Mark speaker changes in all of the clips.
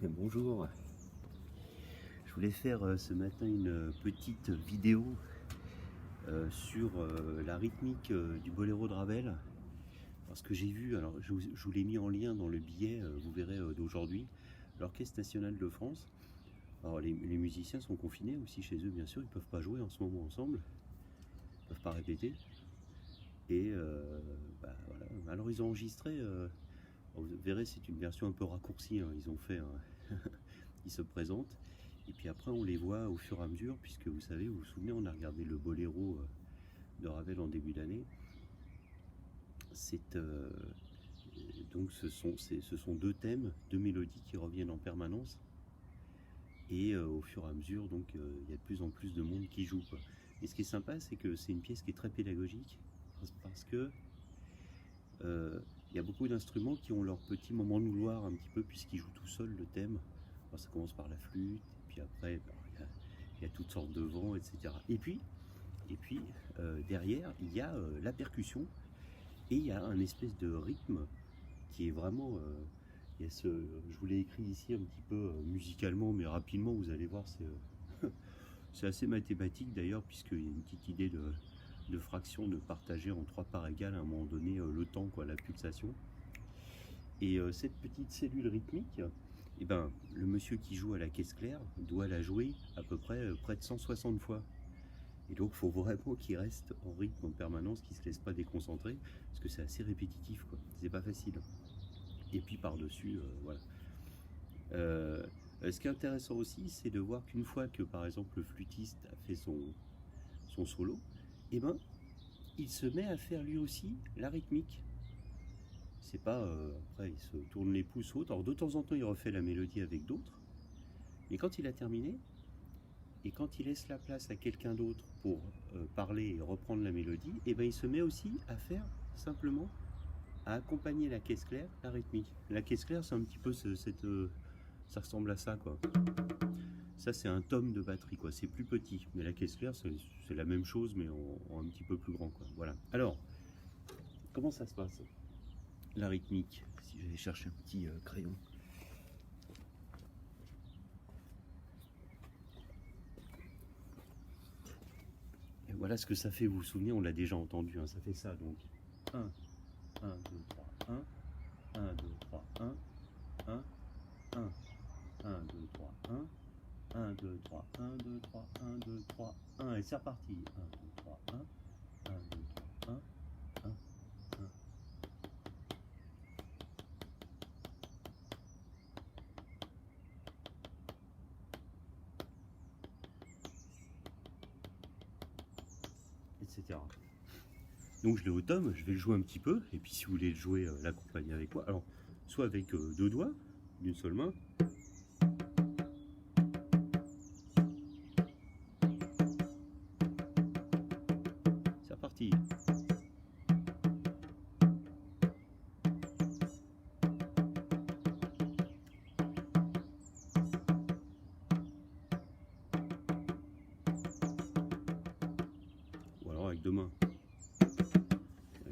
Speaker 1: Bonjour, je voulais faire ce matin une petite vidéo sur la rythmique du boléro de Ravel. Parce que j'ai vu, alors je vous l'ai mis en lien dans le billet, vous verrez d'aujourd'hui, l'Orchestre National de France. Alors les musiciens sont confinés aussi chez eux, bien sûr, ils ne peuvent pas jouer en ce moment ensemble, ils ne peuvent pas répéter. Et voilà. Alors ils ont enregistré, vous verrez, c'est une version un peu raccourcie, hein. Ils ont fait ils se présentent, et puis après on les voit au fur et à mesure, puisque vous savez, vous vous souvenez, on a regardé le boléro de Ravel en début d'année. C'est donc ce sont deux thèmes, deux mélodies qui reviennent en permanence, et au fur et à mesure, donc il y a de plus en plus de monde qui joue, quoi. Et ce qui est sympa, c'est que c'est une pièce qui est très pédagogique, parce que il y a beaucoup d'instruments qui ont leur petit moment de gloire un petit peu, puisqu'ils jouent tout seuls le thème. Alors, ça commence par la flûte, et puis après il y a toutes sortes de vents, etc. Et puis derrière, il y a la percussion, et il y a un espèce de rythme qui est vraiment... il y a je vous l'ai écrit ici un petit peu musicalement, mais rapidement, vous allez voir, c'est assez mathématique d'ailleurs, puisqu'il y a une petite idée de fraction, de partager en 3 parts égales à un moment donné le temps, quoi, la pulsation. Et cette petite cellule rythmique, eh ben, le monsieur qui joue à la caisse claire doit la jouer à peu près de 160 fois. Et donc il faut vraiment qu'il reste en rythme en permanence, qu'il ne se laisse pas déconcentrer, parce que c'est assez répétitif, quoi. C'est pas facile. Et puis par-dessus, voilà. Ce qui est intéressant aussi, c'est de voir qu'une fois que par exemple le flûtiste a fait son solo, eh ben, il se met à faire lui aussi la rythmique. C'est pas après il se tourne les pouces autres. Alors de temps en temps il refait la mélodie avec d'autres, mais quand il a terminé et quand il laisse la place à quelqu'un d'autre pour parler et reprendre la mélodie, et ben il se met aussi à faire simplement à accompagner la caisse claire, la rythmique. La caisse claire, c'est un petit peu ça ressemble à ça, quoi. Ça c'est un tome de batterie, quoi. C'est plus petit, mais la caisse claire c'est la même chose mais en un petit peu plus grand, quoi. Voilà. Alors comment ça se passe, la rythmique? Si je vais chercher un petit crayon. Et voilà ce que ça fait, vous vous souvenez, on l'a déjà entendu, hein, ça fait ça, donc 1, 1, 2, 3, 1, 1, 2, 3, 1, 1, 1, 1, 2, 3, 1, 1, 2, 3, 1, 2, 3, 1, 2, 3, 1, et c'est reparti, 1, 2, 3, 1, 1, 2, 3, 1, 1, 1, etc. Donc je l'ai au tome, je vais le jouer un petit peu, et puis si vous voulez le jouer, l'accompagner avec moi, alors soit avec deux doigts, d'une seule main, c'est reparti. Ou alors avec deux mains.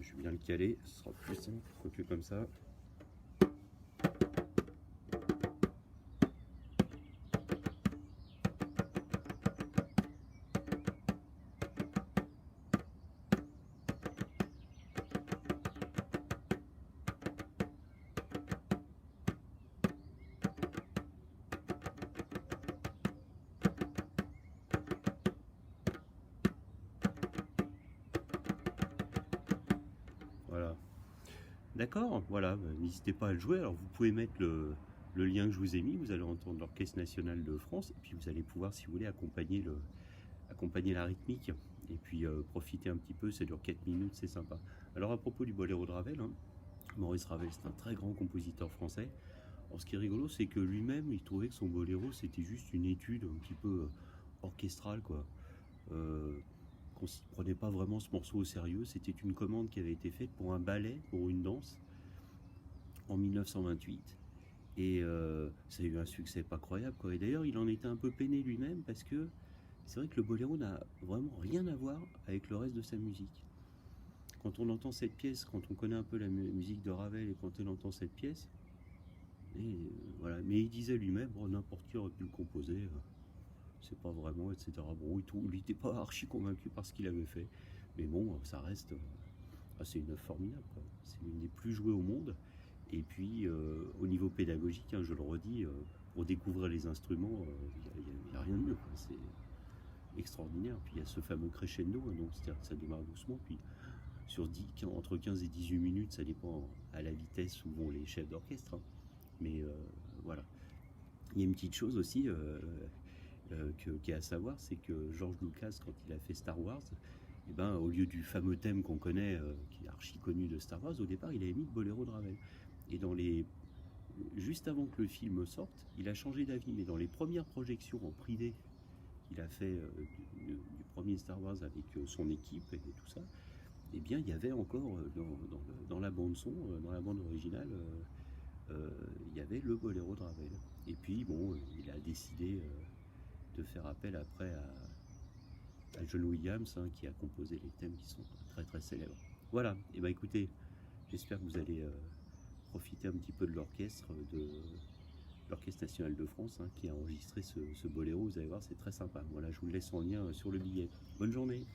Speaker 1: Je vais bien le caler, ce sera plus simple que comme ça. Voilà. D'accord, voilà, n'hésitez pas à le jouer. Alors vous pouvez mettre le lien que je vous ai mis, vous allez entendre l'Orchestre National de France, et puis vous allez pouvoir, si vous voulez, accompagner la rythmique, et puis profiter un petit peu, ça dure 4 minutes, c'est sympa. Alors à propos du boléro de Ravel, hein, Maurice Ravel, c'est un très grand compositeur français. Alors ce qui est rigolo, c'est que lui-même, il trouvait que son boléro, c'était juste une étude un petit peu orchestrale, quoi. Qu'on ne prenait pas vraiment ce morceau au sérieux. C'était une commande qui avait été faite pour un ballet, pour une danse, en 1928. Et ça a eu un succès pas croyable, quoi. Et d'ailleurs, il en était un peu peiné lui-même, parce que c'est vrai que le boléro n'a vraiment rien à voir avec le reste de sa musique. Quand on entend cette pièce, quand on connaît un peu la musique de Ravel, et quand on entend cette pièce, et voilà, Mais il disait lui-même, bon, n'importe qui aurait pu le composer, c'est pas vraiment, etc. Bon, il n'était pas archi convaincu par ce qu'il avait fait. Mais bon, ça reste. C'est une œuvre formidable, quoi. C'est l'une des plus jouées au monde. Et puis, au niveau pédagogique, hein, je le redis, pour découvrir les instruments, il n'y a rien de mieux, quoi. C'est extraordinaire. Puis il y a ce fameux crescendo, hein, donc c'est-à-dire que ça démarre doucement, puis sur entre 15 et 18 minutes, ça dépend à la vitesse où vont les chefs d'orchestre, hein. Mais voilà. Il y a une petite chose aussi qui est à savoir, c'est que George Lucas, quand il a fait Star Wars, eh ben, au lieu du fameux thème qu'on connaît, qui est archi connu de Star Wars, au départ, il avait mis le boléro de Ravel. Et juste avant que le film sorte, il a changé d'avis. Mais dans les premières projections en privé qu'il a fait du premier Star Wars avec son équipe et tout ça, eh bien, il y avait encore dans la bande son, dans la bande originale, il y avait le boléro de Ravel. Et puis, bon, il a décidé de faire appel après à John Williams, hein, qui a composé les thèmes qui sont très très célèbres. Voilà, et ben écoutez, j'espère que vous allez profiter un petit peu de l'Orchestre National de France, hein, qui a enregistré ce boléro. Vous allez voir, c'est très sympa. Voilà, je vous le laisse en lien sur le billet. Bonne journée.